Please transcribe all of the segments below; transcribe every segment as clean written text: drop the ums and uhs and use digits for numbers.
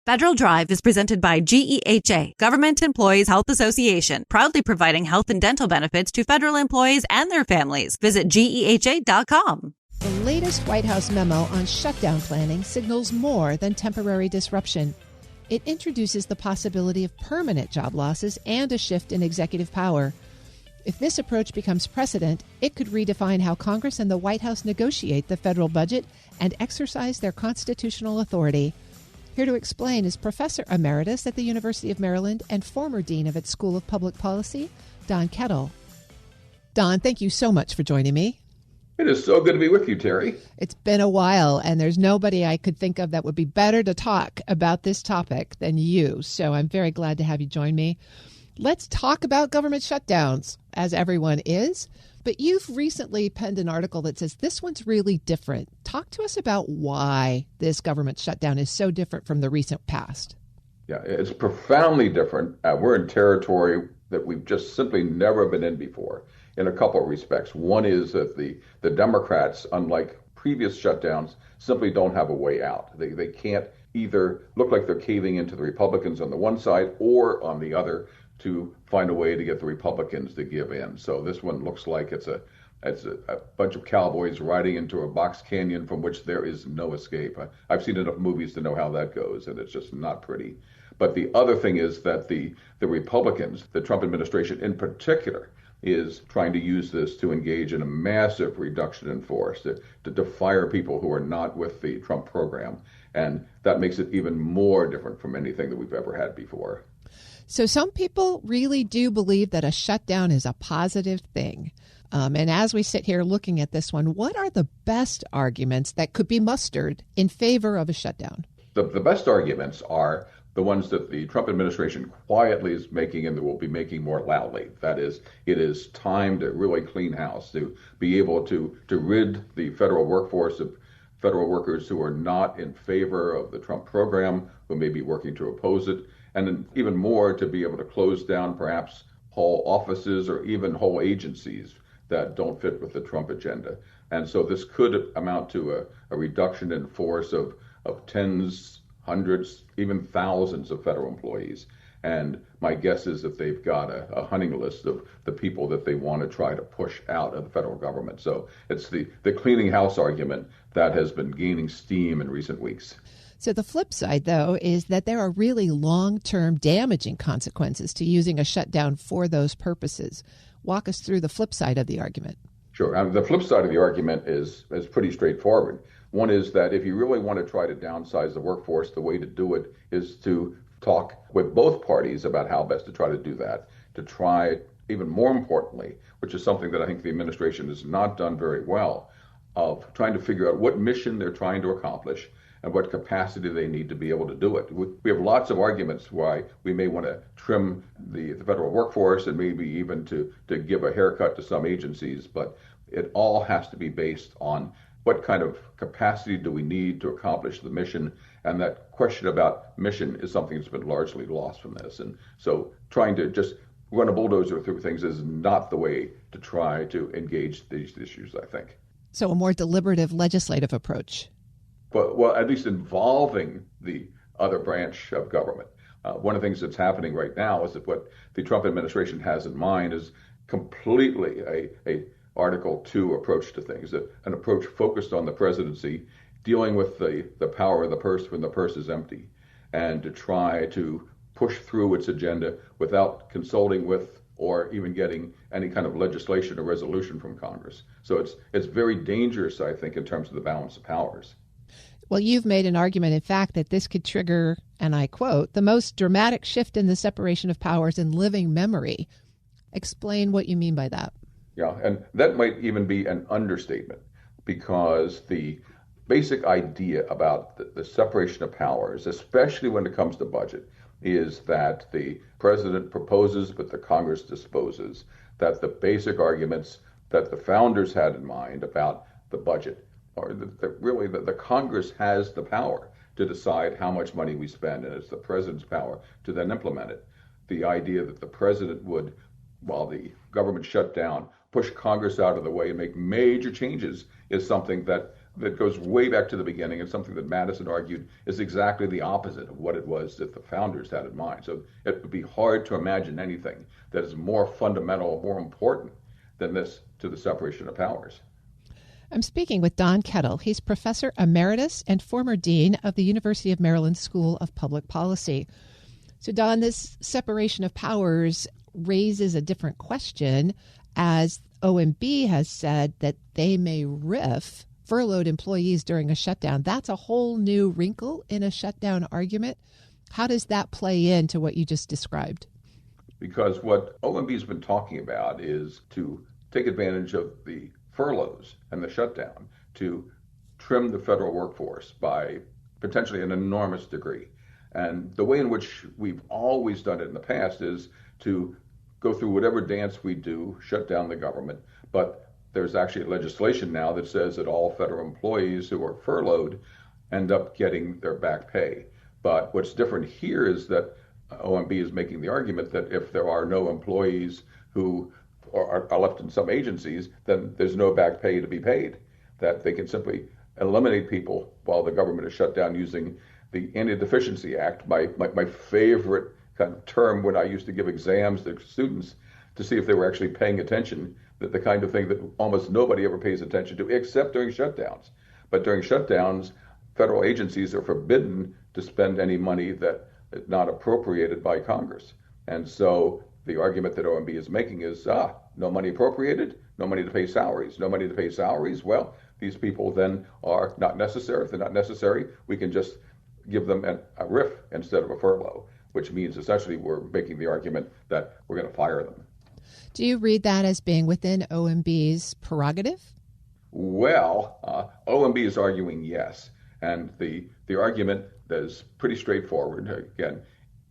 Federal Drive is presented by GEHA, Government Employees Health Association, proudly providing health and dental benefits to federal employees and their families. Visit GEHA.com. The latest White House memo on shutdown planning signals more than temporary disruption. It introduces the possibility of permanent job losses and a shift in executive power. If this approach becomes precedent, it could redefine how Congress and the White House negotiate the federal budget and exercise their constitutional authority. Here to explain is Professor Emeritus at the University of Maryland and former Dean of its School of Public Policy, Don Kettle. Don, thank you so much for joining me. It is so good to be with you, Terry. It's been a while, and there's nobody I could think of that would be better to talk about this topic than you. So I'm very glad to have you join me. Let's talk about government shutdowns, as everyone is. But you've recently penned an article that says this one's really different. Talk to us about why this government shutdown is so different from the recent past. Yeah, it's profoundly different. We're in territory that we've just simply never been in before in a couple of respects. One is that the Democrats, unlike previous shutdowns, simply don't have a way out. They can't either look like they're caving into the Republicans on the one side or on the other to find a way to get the Republicans to give in. So this one looks like it's a bunch of cowboys riding into a box canyon from which there is no escape. I've seen enough movies to know how that goes, and it's just not pretty. But the other thing is that the Republicans, the Trump administration in particular, is trying to use this to engage in a massive reduction in force, to fire people who are not with the Trump program. And that makes it even more different from anything that we've ever had before. So some people really do believe that a shutdown is a positive thing. And as we sit here looking at this one, what are the best arguments that could be mustered in favor of a shutdown? The best arguments are the ones that the Trump administration quietly is making and that will be making more loudly. That is, it is time to really clean house, to be able to rid the federal workforce of federal workers who are not in favor of the Trump program, who may be working to oppose it, and then even more to be able to close down perhaps whole offices or even whole agencies that don't fit with the Trump agenda. And so this could amount to a reduction in force of tens, hundreds, even thousands of federal employees. And my guess is that they've got a hunting list of the people that they want to try to push out of the federal government. So it's the cleaning house argument that has been gaining steam in recent weeks. So the flip side, though, is that there are really long-term damaging consequences to using a shutdown for those purposes. Walk us through the flip side of the argument. Sure. The flip side of the argument is pretty straightforward. One is that if you really want to try to downsize the workforce, the way to do it is to talk with both parties about how best to try to do that, to try, even more importantly, which is something that I think the administration has not done very well, of trying to figure out what mission they're trying to accomplish and what capacity they need to be able to do it. We have lots of arguments why we may want to trim the federal workforce and maybe even to give a haircut to some agencies, but it all has to be based on what kind of capacity do we need to accomplish the mission, and that question about mission is something that's been largely lost from this. And so trying to just run a bulldozer through things is not the way to try to engage these issues, I think. So a more deliberative legislative approach. Well, at least involving the other branch of government. One of the things that's happening right now is that what the Trump administration has in mind is completely a Article 2 approach to things, an approach focused on the presidency, dealing with the power of the purse when the purse is empty, and to try to push through its agenda without consulting with or even getting any kind of legislation or resolution from Congress. So it's very dangerous, I think, in terms of the balance of powers. Well, you've made an argument, in fact, that this could trigger, and I quote, the most dramatic shift in the separation of powers in living memory. Explain what you mean by that. Yeah, and that might even be an understatement, because the basic idea about the separation of powers, especially when it comes to budget, is that the president proposes but the Congress disposes, that the basic arguments that the founders had in mind about the budget or really the Congress has the power to decide how much money we spend, and it's the president's power to then implement it. The idea that the president would, while the government shut down, push Congress out of the way and make major changes is something that that goes way back to the beginning and something that Madison argued is exactly the opposite of what it was that the founders had in mind. So it would be hard to imagine anything that is more fundamental, more important than this to the separation of powers. I'm speaking with Don Kettle. He's Professor Emeritus and former Dean of the University of Maryland School of Public Policy. So, Don, this separation of powers raises a different question, as OMB has said that they may RIF furloughed employees during a shutdown. That's a whole new wrinkle in a shutdown argument. How does that play into what you just described? Because what OMB has been talking about is to take advantage of the furloughs and the shutdown to trim the federal workforce by potentially an enormous degree. And the way in which we've always done it in the past is to go through whatever dance we do, shut down the government. But there's actually legislation now that says that all federal employees who are furloughed end up getting their back pay. But what's different here is that OMB is making the argument that if there are no employees who are left in some agencies, then there's no back pay to be paid, that they can simply eliminate people while the government is shut down using the Anti-Deficiency Act, my favorite kind of term when I used to give exams to students to see if they were actually paying attention, that the kind of thing that almost nobody ever pays attention to except during shutdowns. But during shutdowns, federal agencies are forbidden to spend any money that is not appropriated by Congress. And so the argument that OMB is making is, no money appropriated, no money to pay salaries. No money to pay salaries, well, these people then are not necessary. If they're not necessary, we can just give them a RIF instead of a furlough, which means essentially we're making the argument that we're going to fire them. Do you read that as being within OMB's prerogative? Well, OMB is arguing yes. And the argument is pretty straightforward. Again,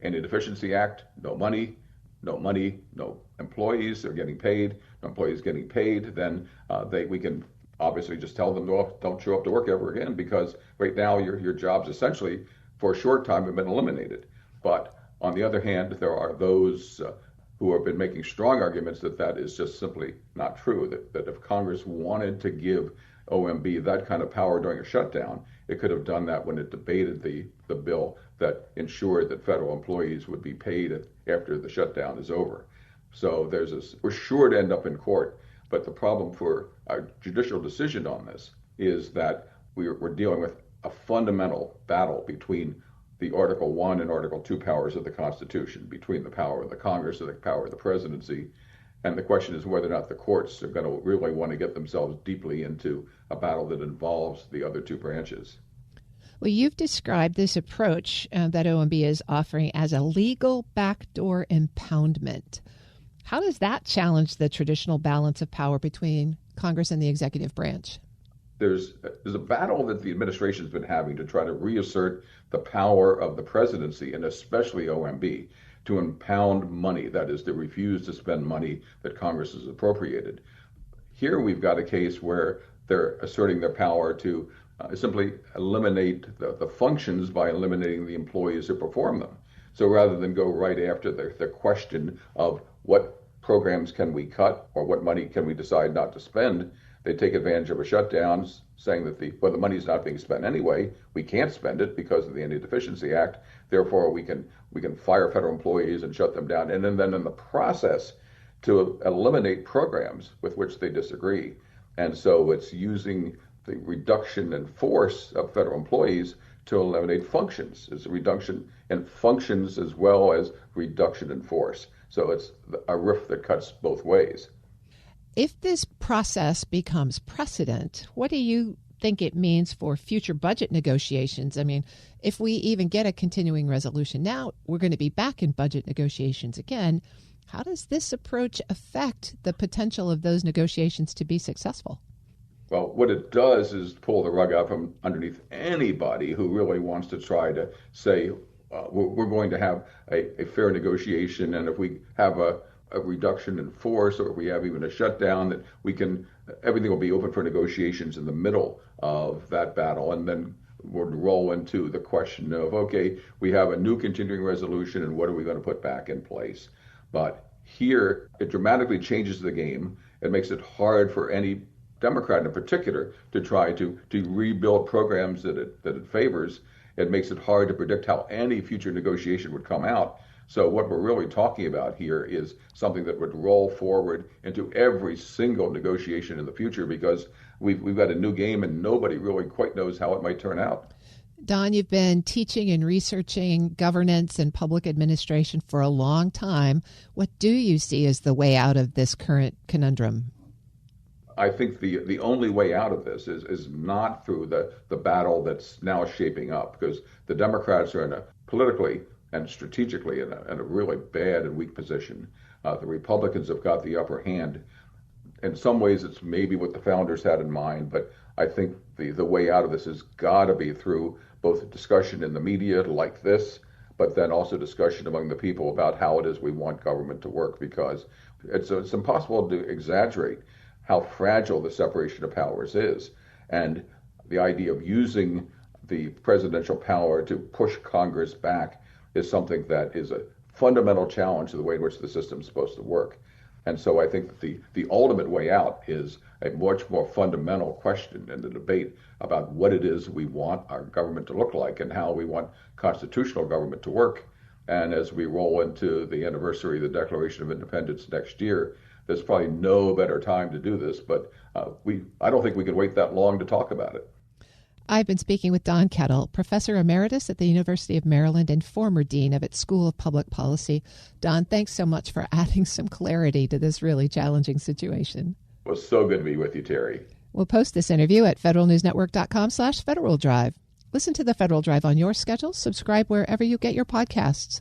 Anti-Deficiency Act, no money, no employees are getting paid, no employees getting paid, then we can obviously just tell them, well, don't show up to work ever again, because right now your jobs essentially for a short time have been eliminated. But on the other hand, there are those who have been making strong arguments that that is just simply not true, that if Congress wanted to give OMB that kind of power during a shutdown, it could have done that when it debated the bill that ensured that federal employees would be paid after the shutdown is over. So we're sure to end up in court. But the problem for a judicial decision on this is that we're dealing with a fundamental battle between the Article 1 and Article 2 powers of the Constitution, between the power of the Congress and the power of the presidency. And the question is whether or not the courts are going to really want to get themselves deeply into a battle that involves the other two branches. Well, you've described this approach that OMB is offering as a legal backdoor impoundment. How does that challenge the traditional balance of power between Congress and the executive branch? There's a battle that the administration's been having to try to reassert the power of the presidency, and especially OMB, to impound money, that is, to refuse to spend money that Congress has appropriated. Here we've got a case where they're asserting their power to simply eliminate the functions by eliminating the employees who perform them. So rather than go right after the question of what programs can we cut or what money can we decide not to spend, they take advantage of a shutdown, saying that the money's not being spent anyway. We can't spend it because of the Anti-Deficiency Act. Therefore, we can fire federal employees and shut them down. And then in the process, to eliminate programs with which they disagree. And so it's using the reduction in force of federal employees to eliminate functions. It's a reduction in functions as well as reduction in force. So it's a rift that cuts both ways. If this process becomes precedent, what do you think it means for future budget negotiations? I mean, if we even get a continuing resolution now, we're going to be back in budget negotiations again. How does this approach affect the potential of those negotiations to be successful? Well, what it does is pull the rug out from underneath anybody who really wants to try to say, we're going to have a fair negotiation, and if we have a reduction in force, or if we have even a shutdown, that everything will be open for negotiations in the middle of that battle, and then we'll roll into the question of, okay, we have a new continuing resolution, and what are we going to put back in place? But here, it dramatically changes the game. It makes it hard for any Democrat in particular, to try to rebuild programs that it favors. It makes it hard to predict how any future negotiation would come out. So what we're really talking about here is something that would roll forward into every single negotiation in the future, because we've got a new game and nobody really quite knows how it might turn out. Don, you've been teaching and researching governance and public administration for a long time. What do you see as the way out of this current conundrum? I think the only way out of this is not through the battle that's now shaping up, because the Democrats are in a politically and strategically in a really bad and weak position. The Republicans have got the upper hand. In some ways, it's maybe what the founders had in mind, but I think the way out of this has got to be through both discussion in the media like this, but then also discussion among the people about how it is we want government to work, because it's impossible to exaggerate how fragile the separation of powers is. And the idea of using the presidential power to push Congress back is something that is a fundamental challenge to the way in which the system is supposed to work. And so I think that the ultimate way out is a much more fundamental question in the debate about what it is we want our government to look like and how we want constitutional government to work. And as we roll into the anniversary of the Declaration of Independence next year, there's probably no better time to do this, but I don't think we can wait that long to talk about it. I've been speaking with Don Kettle, Professor Emeritus at the University of Maryland and former Dean of its School of Public Policy. Don, thanks so much for adding some clarity to this really challenging situation. It was so good to be with you, Terry. We'll post this interview at federalnewsnetwork.com/Federal Drive. Listen to the Federal Drive on your schedule. Subscribe wherever you get your podcasts.